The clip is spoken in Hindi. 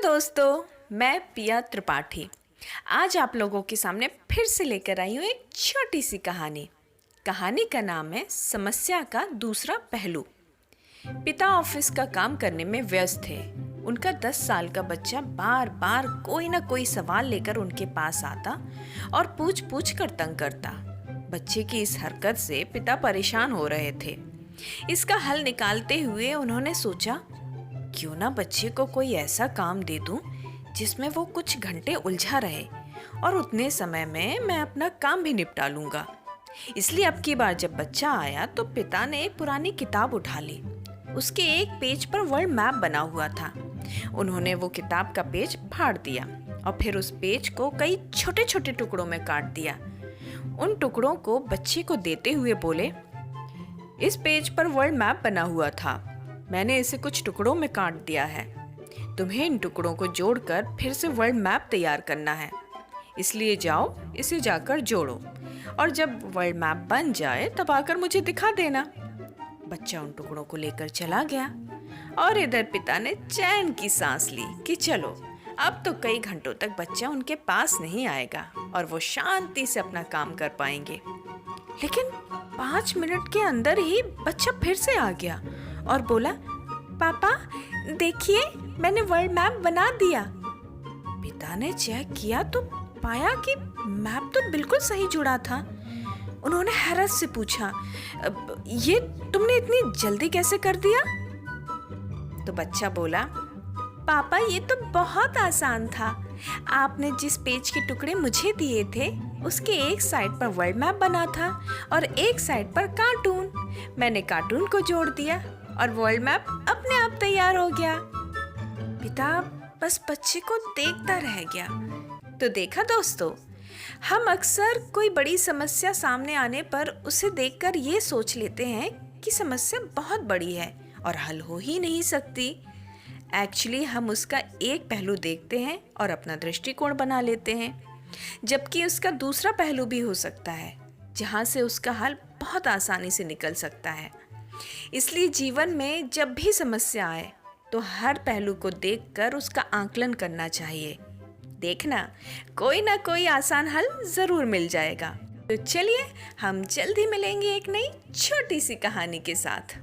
दोस्तों, मैं पिया त्रिपाठी आज आप लोगों के सामने फिर से लेकर आई हूँ एक छोटी सी कहानी। कहानी का नाम है समस्या का दूसरा पहलू। पिता ऑफिस का काम करने में व्यस्त थे। उनका 10 साल का बच्चा बार बार कोई ना कोई सवाल लेकर उनके पास आता और पूछ पूछ कर तंग करता। बच्चे की इस हरकत से पिता परेशान हो रहे थे। इसका हल निकालते हुए उन्होंने सोचा, क्यों ना बच्चे को कोई ऐसा काम दे दूं जिसमें वो कुछ घंटे उलझा रहे और उतने समय में मैं अपना काम भी निपटा लूंगा। इसलिए अब की बार जब बच्चा आया तो पिता ने एक पुरानी किताब उठा ली। उसके एक पेज पर वर्ल्ड मैप बना हुआ था। उन्होंने वो किताब का पेज फाड़ दिया और फिर उस पेज को कई छोटे छोटे टुकड़ों में काट दिया। उन टुकड़ों को बच्चे को देते हुए बोले, इस पेज पर वर्ल्ड मैप बना हुआ था, मैंने इसे कुछ टुकड़ों में काट दिया है। तुम्हें इन टुकड़ों को जोड़कर फिर से वर्ल्ड मैप तैयार करना है। इसलिए जाओ, इसे जाकर जोड़ो और जब वर्ल्ड मैप बन जाए तब आकर मुझे दिखा देना। बच्चा उन टुकड़ों को लेकर चला गया और इधर पिता ने चैन की सांस ली कि चलो, अब तो कई घंटों तक बच्चा उनके पास नहीं आएगा और वो शांति से अपना काम कर पाएंगे। लेकिन 5 मिनट के अंदर ही बच्चा फिर से आ गया और बोला, पापा देखिए, मैंने वर्ल्ड मैप बना दिया। पिता ने चेक किया तो पाया कि मैप तो बिल्कुल सही जुड़ा था। उन्होंने हैरत से पूछा, ये तुमने इतनी जल्दी कैसे कर दिया? तो बच्चा बोला, पापा ये तो बहुत आसान था। आपने जिस पेज के टुकड़े मुझे दिए थे उसके एक साइड पर वर्ल्ड मैप बना था और एक साइड पर कार्टून। मैंने कार्टून को जोड़ दिया और वर्ल्ड मैप अपने आप तैयार हो गया। पिता बस बच्चे को देखता रह गया। तो देखा दोस्तों, हम अक्सर कोई बड़ी समस्या सामने आने पर उसे देखकर ये सोच लेते हैं कि समस्या बहुत बड़ी है और हल हो ही नहीं सकती। एक्चुअली हम उसका एक पहलू देखते हैं और अपना दृष्टिकोण बना लेते हैं, जबकि उसका दूसरा पहलू भी हो सकता है जहाँ से उसका हल बहुत आसानी से निकल सकता है। इसलिए जीवन में जब भी समस्या आए तो हर पहलू को देखकर उसका आकलन करना चाहिए। देखना, कोई ना कोई आसान हल जरूर मिल जाएगा। तो चलिए, हम जल्दी मिलेंगे एक नई छोटी सी कहानी के साथ।